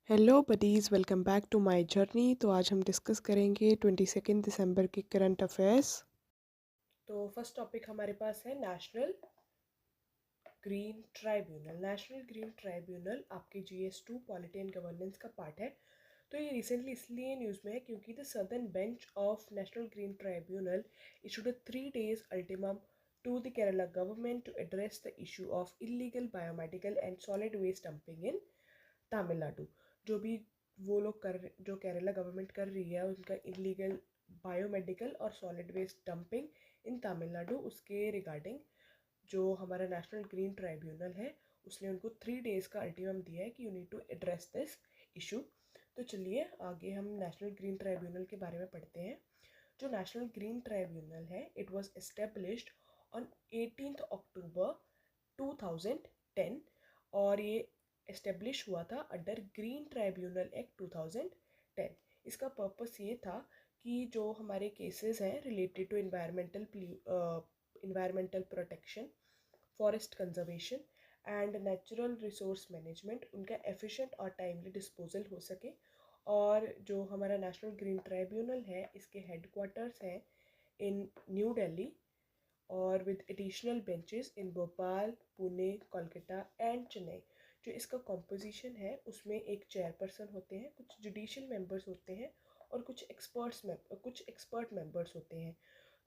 Hello buddies, welcome back to my journey. तो आज हम डिस्कस करेंगे 22 दिसंबर के करंट अफेयर्स। तो फर्स्ट टॉपिक हमारे पास है National Green Tribunal. National Green Tribunal आपके GS2 पॉलिटी एंड गवर्नेंस का पार्ट है। तो ये रिसेंटली इसलिए न्यूज़ में है क्योंकि the southern bench of National Green Tribunal issued a 3 days ultimatum to the Kerala government to address the issue of illegal biomedical and solid waste dumping in Tamil Nadu. जो भी वो लोग जो केरला गवर्नमेंट कर रही है उनका इलीगल बायोमेडिकल और सॉलिड वेस्ट डंपिंग इन तमिलनाडु, उसके रिगार्डिंग जो हमारा नेशनल ग्रीन ट्राइब्यूनल है उसने उनको 3 days का अल्टीमम दिया है कि you need to address this issue. तो चलिए आगे हम नेशनल ग्रीन ट्राइब्यूनल के बारे में पढ़ते हैं। जो नेशनल ग्रीन ट्राइब्यूनल है इट वाज एस्टेब्लिश्ड ऑन 18 अक्टूबर 2010 और ये एस्टेब्लिश हुआ था अंडर ग्रीन ट्राइब्यूनल एक्ट 2010। इसका पर्पस ये था कि जो हमारे केसेस हैं related to environmental protection, forest conservation and natural resource management, उनका एफिशिएंट और टाइमली डिस्पोजल हो सके। और जो हमारा नेशनल ग्रीन ट्राइब्यूनल है इसके हेडक्वार्टर्स हैं इन न्यू दिल्ली और with additional benches in Bhopal, Pune, Kolkata and Chennai. जो इसका कॉम्पोजिशन है उसमें एक चेयरपर्सन होते हैं, कुछ जुडिशियल मेंबर्स होते हैं और कुछ एक्सपर्ट मेंबर्स होते हैं।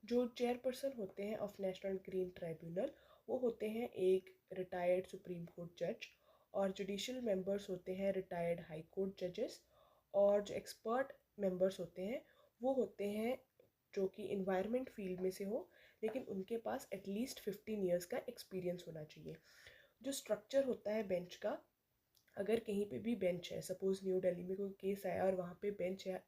जो चेयरपर्सन होते हैं ऑफ नेशनल ग्रीन ट्राइब्यूनल वो होते हैं एक रिटायर्ड सुप्रीम कोर्ट जज, और जुडिशियल मेंबर्स होते हैं रिटायर्ड हाई कोर्ट जजेस। और जो एक्सपर्ट मेंबर्स होते हैं वो होते हैं जो कि इन्वायरमेंट फील्ड में से हो लेकिन उनके पास एटलीस्ट 15 years का एक्सपीरियंस होना चाहिए। जो स्ट्रक्चर होता है बेंच का, अगर कहीं पे भी बेंच है, सपोज न्यू दिल्ली में कोई केस आया और वहाँ पे बेंच है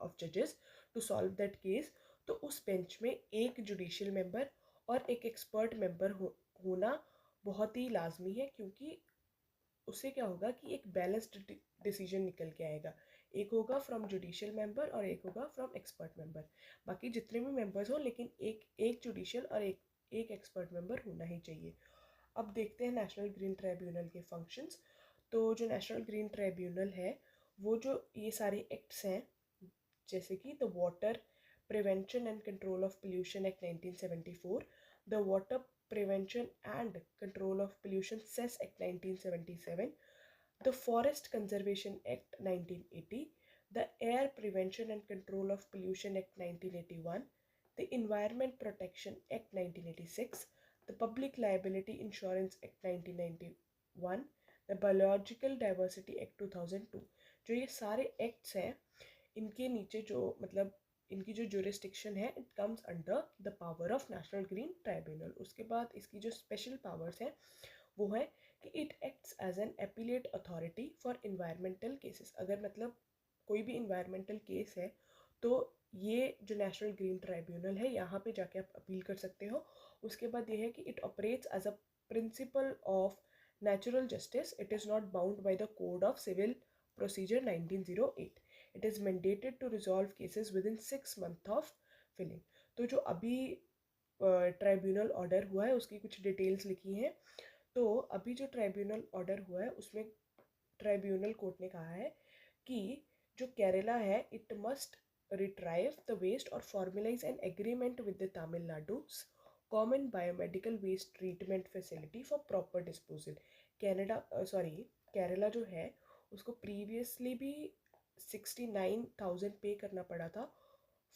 ऑफ जजेस टू सॉल्व दैट केस, तो उस बेंच में एक जुडिशियल मेंबर और एक एक्सपर्ट मेंबर होना बहुत ही लाजमी है, क्योंकि उससे क्या होगा कि एक बैलेंस्ड डिसीजन निकल के आएगा। एक होगा फ्रॉम जुडिशियल मेंबर और एक होगा फ्रॉम एक्सपर्ट मेंबर। बाकी जितने भी मेंबर्स हो लेकिन एक एक जुडिशियल और एक एक्सपर्ट मेंबर होना ही चाहिए। अब देखते हैं नेशनल ग्रीन ट्राइब्यूनल के फंक्शंस। तो जो नेशनल ग्रीन ट्राइब्यूनल है वो जो ये सारे एक्ट्स हैं, जैसे कि the Water Prevention and Control of Pollution Act 1974, the Water Prevention and Control of Pollution Cess Act 1977, the Forest Conservation Act 1980, the Air Prevention and Control of Pollution Act 1981, the Environment Protection Act 1986, the Public Liability Insurance Act 1991, the Biological Diversity Act 2002। जो ये सारे acts हैं इनके नीचे जो मतलब इनकी जो जुरिस्डिक्शन है it comes under the power of National Green tribunal. उसके बाद इसकी जो स्पेशल पावर्स हैं वो है कि it acts as an appellate authority for environmental cases. अगर मतलब कोई भी इन्वायरमेंटल केस है तो ये जो नेशनल ग्रीन ट्राइब्यूनल है यहाँ पे जाके आप अपील कर सकते हो। उसके बाद ये है कि it operates as a principle of natural justice, it is not bound by the Code of Civil Procedure 1908। It is mandated to resolve cases within 6 months of filing. तो जो अभी ट्राइब्यूनल ऑर्डर हुआ है उसकी कुछ details लिखी हैं। तो अभी जो ट्राइब्यूनल ऑर्डर हुआ है उसमें ट्राइब्यूनल कोर्ट ने कहा है कि जो केरला है it must retrieve the waste और formalise an agreement with the तमिलनाडु's common biomedical waste treatment facility for proper disposal. Kerala जो है उसको प्रीवियसली भी 69,000 पे करना पड़ा था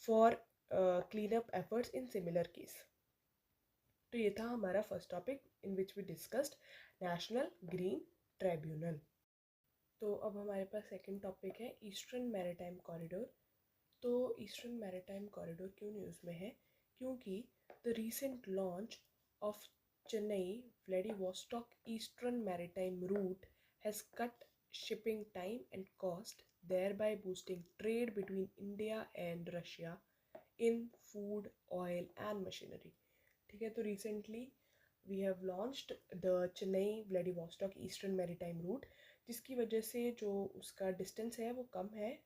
for clean up efforts in similar case. तो ये था हमारा first topic in which we discussed National Green Tribunal. तो अब हमारे पास सेकंड टॉपिक है ईस्टर्न मैरीटाइम कॉरिडोर। तो ईस्टर्न मैरीटाइम कॉरिडोर क्यों न्यूज़ में है, क्योंकि the recent launch of Chennai Vladivostok Eastern Maritime Route has cut shipping time and cost, thereby boosting trade between India and Russia in food, oil and machinery। ठीक है, तो recently we have launched the Chennai Vladivostok Eastern Maritime Route, जिसकी वजह से जो उसका distance है वो कम है।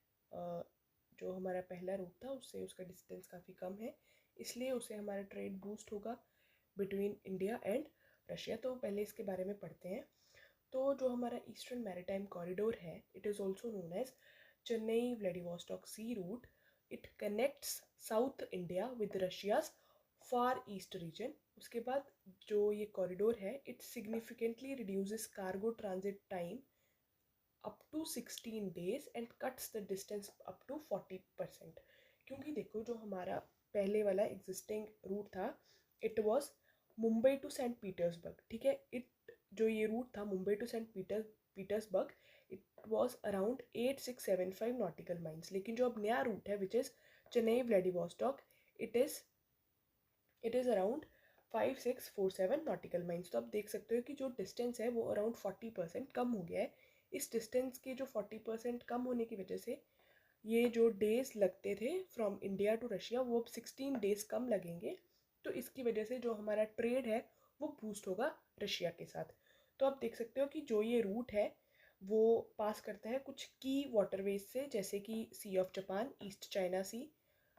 जो हमारा पहला रूट था उससे उसका डिस्टेंस काफ़ी कम है, इसलिए उससे हमारा ट्रेड बूस्ट होगा बिटवीन इंडिया एंड रशिया। तो पहले इसके बारे में पढ़ते हैं। तो जो हमारा ईस्टर्न मैरीटाइम कॉरिडोर है, it is also known as Chennai Vladivostok sea route. It connects South India with Russia's Far East region. उसके बाद जो ये कॉरिडोर है, it significantly reduces cargo transit time up to 16 days and cuts the distance up to 40%. क्योंकि देखो, जो हमारा पहले वाला एग्जिस्टिंग रूट था, it was Mumbai to Saint Petersburg. ठीक है, इट जो ये रूट था Mumbai to Saint Petersburg, it was around 8675 nautical miles. लेकिन जो अब नया रूट है, which is Chennai Vladivostok, it is around 5647 nautical miles. तो आप देख सकते हो कि जो डिस्टेंस है वो अराउंड 40% कम हो गया है. इस डिस्टेंस के जो 40% कम होने की वजह से ये जो डेज लगते थे फ्रॉम इंडिया टू रशिया, वो अब 16 days कम लगेंगे. तो इसकी वजह से जो हमारा ट्रेड है वो बूस्ट होगा रशिया के साथ. तो आप देख सकते हो कि जो ये रूट है वो पास करता है कुछ की वाटरवेज से, जैसे कि sea of Japan, East China Sea,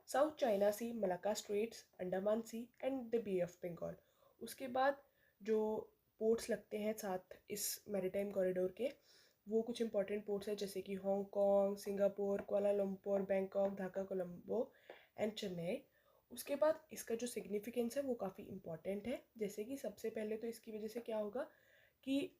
South China Sea, Malacca Straits, Andaman Sea and the Bay of Bengal. उसके बाद जो पोर्ट्स लगते हैं साथ इस मैरीटाइम कॉरिडोर के, वो कुछ इंपॉर्टेंट पोर्ट्स हैं, जैसे कि Hong Kong, Singapore, Kuala Lumpur, Bangkok, Dhaka, Colombo and Chennai. उसके बाद इसका जो सिग्निफिकेंस है वो काफ़ी इंपॉर्टेंट है. जैसे कि सबसे पहले तो इसकी वजह से क्या होगा कि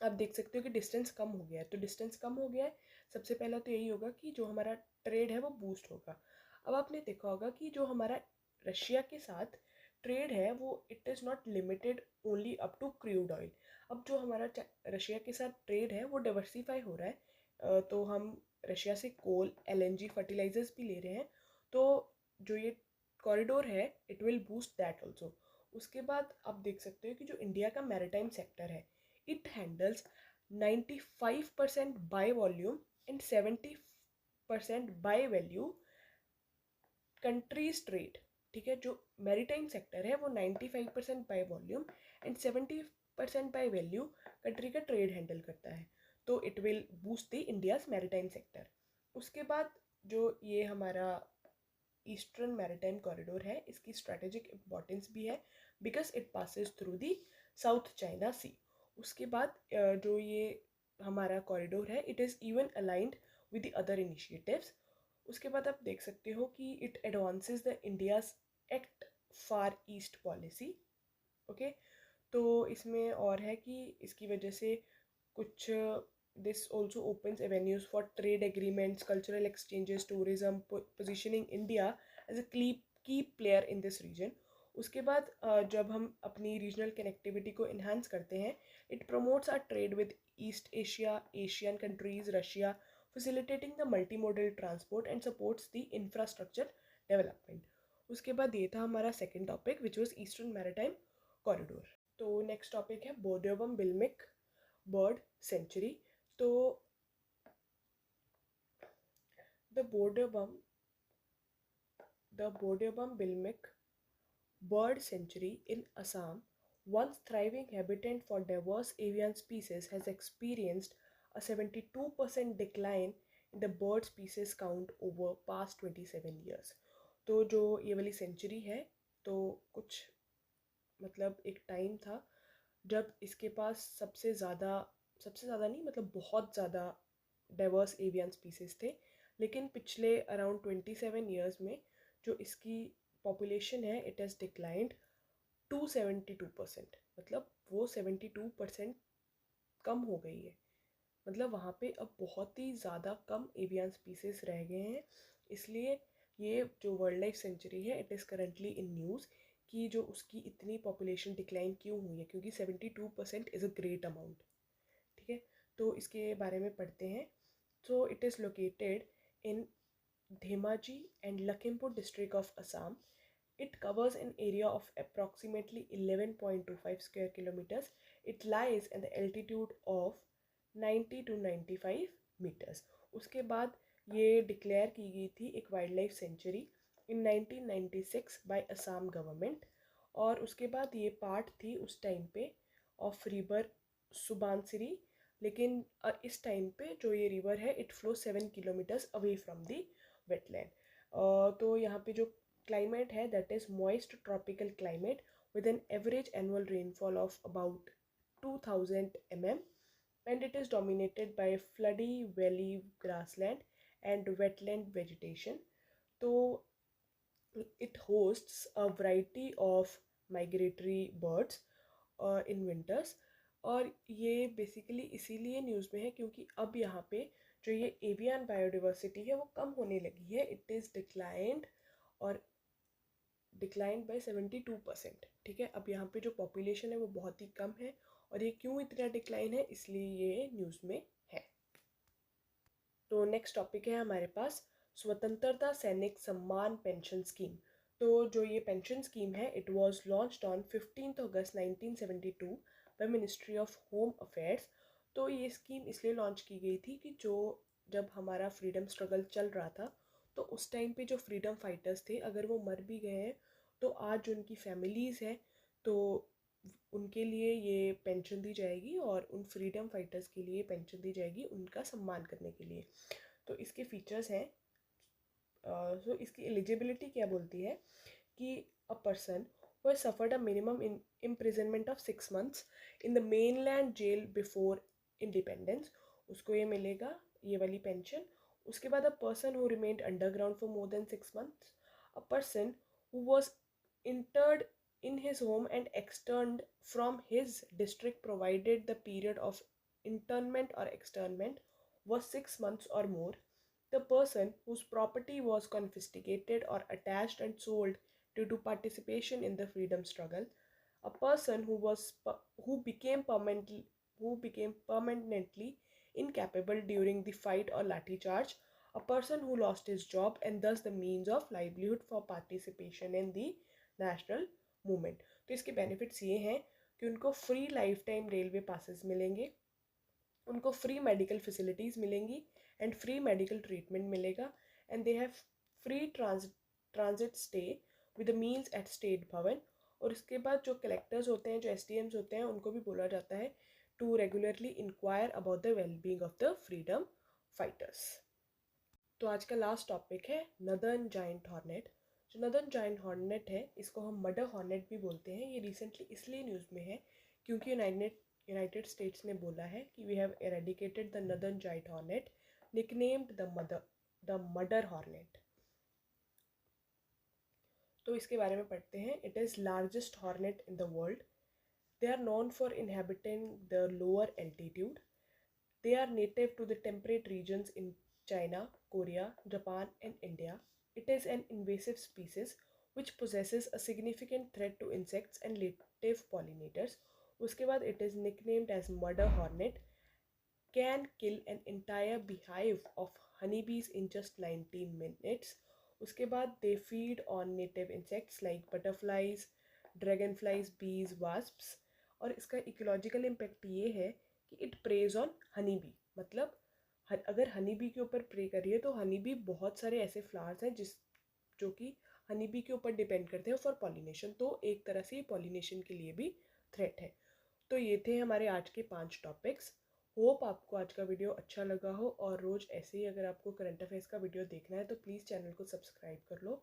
आप देख सकते हो कि डिस्टेंस कम हो गया है. तो डिस्टेंस कम हो गया है, सबसे पहला तो यही होगा कि जो हमारा ट्रेड है वो बूस्ट होगा. अब आपने देखा होगा कि जो हमारा रशिया के साथ ट्रेड है वो it is not limited only up to crude oil. अब जो हमारा रशिया के साथ ट्रेड है वो डाइवर्सिफाई हो रहा है. तो हम रशिया से कोल, एलएनजी, फर्टिलाइजर्स भी ले रहे हैं. तो जो ये कॉरिडोर है, it will boost that also. उसके बाद आप देख सकते हो कि जो इंडिया का मैरीटाइम सेक्टर है, it handles 95% by volume and 70% by value countries trade. ठीक है, जो मैरीटाइम सेक्टर है वो 95% by volume and 70% by value country का ट्रेड हैंडल करता है. तो it will boost the India's maritime sector. उसके बाद जो ये हमारा ईस्टर्न मैरीटाइम कॉरिडोर है, इसकी स्ट्रेटेजिक इंपॉर्टेंस भी है because it passes through the South China Sea. उसके बाद जो ये हमारा कॉरिडोर है, it is even aligned with the other initiatives. उसके बाद आप देख सकते हो कि it advances the India's Act Far East policy. Okay, तो इसमें और है कि इसकी वजह से कुछ this also opens avenues for trade agreements, cultural exchanges, tourism, positioning India as a key player in this reason. उसके बाद जब हम अपनी रीजनल कनेक्टिविटी को इन्हांस करते हैं, it promotes our trade with East Asia, Asian countries, Russia, facilitating the multimodal transport and supports the infrastructure development. उसके बाद ये था हमारा second topic which was eastern Maritime Corridor. तो नेक्स्ट टॉपिक है बोर्डियोबम बिलमिक बर्ड सेंचुरी. तो the बोर्डियोबम बिलमिक bird sanctuary in Assam, once thriving habitat for diverse avian species, has experienced a 72% decline in the bird species count over past 27 years. तो जो ये वाली century है, तो कुछ मतलब एक टाइम था जब इसके पास सबसे ज़्यादा नहीं, मतलब बहुत ज़्यादा डाइवर्स एवियन स्पीसीज थे. लेकिन पिछले अराउंड 27 ईयर्स में जो इसकी पॉपुलेशन है, इट हैज़ डिक्लाइंड टू 72%. मतलब वो 72% कम हो गई है. मतलब वहाँ पे अब बहुत ही ज़्यादा कम एवियन स्पीसीज रह गए हैं. इसलिए ये जो वाइल्ड लाइफ सेंचुरी है, it is currently in news कि जो उसकी इतनी पॉपुलेशन डिक्लाइन क्यों हुई है, क्योंकि 72% इज़ अ ग्रेट अमाउंट. ठीक है, तो इसके बारे में पढ़ते हैं. So it is located in Dhemaji and Lakhimpur district of Assam. It covers an area of approximately 11.25 square kilometers. It lies at the altitude of 90 to 95 meters. उसके बाद ये डिक्लेयर की गई थी एक वाइल्ड लाइफ सेंचुरी इन 1996 बाय असम गवर्नमेंट. और उसके बाद ये पार्ट थी उस टाइम पे ऑफ रिवर सुबानसिरी. लेकिन इस टाइम पे जो ये रिवर है, it flow 7 kilometres away from the wetland. तो यहाँ पे जो climate है, that is moist tropical climate with an average annual rainfall of about 2000 mm. and it is dominated by floody valley grassland and wetland vegetation. तो it hosts a variety of migratory birds in winters. और ये basically इसीलिए news में है क्योंकि अब यहाँ पे जो ये एवियन बायोडिवर्सिटी है वो कम होने लगी है. इट इज़ डिक्लाइंड और डिक्लाइंड बाय 72%. ठीक है, अब यहाँ पे जो पॉपुलेशन है वो बहुत ही कम है. और ये क्यों इतना डिक्लाइन है, इसलिए ये न्यूज़ में है. तो नेक्स्ट टॉपिक है हमारे पास स्वतंत्रता सैनिक सम्मान पेंशन स्कीम. तो जो ये पेंशन स्कीम है, it was launched on 15 August 1972 by ministry of home affairs. तो ये स्कीम इसलिए लॉन्च की गई थी कि जब हमारा फ्रीडम स्ट्रगल चल रहा था तो उस टाइम पे जो फ्रीडम फाइटर्स थे अगर वो मर भी गए हैं तो आज जो उनकी फैमिलीज़ हैं तो उनके लिए ये पेंशन दी जाएगी और उन फ्रीडम फाइटर्स के लिए पेंशन दी जाएगी उनका सम्मान करने के लिए. तो इसके फीचर्स हैं. सो इसकी एलिजिबिलिटी क्या बोलती है कि a person who has suffered a minimum in imprisonment of 6 months in the mainland jail before independence, उसको ये मिलेगा ये वाली पेंशन. उसके बाद a person who remained underground for more than 6 months, a person who was interned in his home and externed from his district provided the period of internment or externment was 6 months or more, the person whose property was confiscated or attached and sold due to participation in the freedom struggle, a person who became permanently incapable during the fight or lathi charge, a person who lost his job and thus the means of livelihood for participation in the national movement. तो इसके benefits ये हैं कि उनको free lifetime railway passes मिलेंगे, उनको free medical facilities मिलेंगी and free medical treatment मिलेगा, and they have free transit stay with meals at State Bhavan. और इसके बाद जो कलेक्टर्स होते हैं, जो एसडीएम्स होते हैं, उनको भी बोला जाता है to regularly inquire about the wellbeing of the freedom fighters. तो आज का लास्ट टॉपिक है नदर्न जायंट हॉर्नेट. जो नदर्न जायंट हॉर्नेट है इसको हम मडर हॉर्नेट भी बोलते हैं. ये रिसेंटली इसलिए न्यूज़ में है क्योंकि यूनाइटेड स्टेट्स ने बोला है कि we have eradicated the northern giant hornet, nicknamed the murder hornet. तो इसके बारे में पढ़ते हैं. It is largest hornet in the world. They are known for inhabiting the lower altitude. They are native to the temperate regions in China, Korea, Japan and India. It is an invasive species which possesses a significant threat to insects and native pollinators. उसके बाद it is nicknamed as murder hornet, can kill an entire beehive of honeybees in just 90 minutes. उसके बाद they feed on native insects like butterflies, dragonflies, bees, wasps. और इसका ecological impact ये है कि it preys on honeybee. मतलब अगर honey bee के ऊपर प्रे कर रही है तो हनी बी बहुत सारे ऐसे फ्लावर्स हैं जो कि हनी बी के ऊपर डिपेंड करते हैं फॉर पॉलिनेशन. तो एक तरह से ये पॉलिनेशन के लिए भी थ्रेट है. तो ये थे हमारे आज के 5 टॉपिक्स. होप आपको आज का वीडियो अच्छा लगा हो और रोज़ ऐसे ही अगर आपको करंट अफेयर्स का वीडियो देखना है तो प्लीज़ चैनल को सब्सक्राइब कर लो.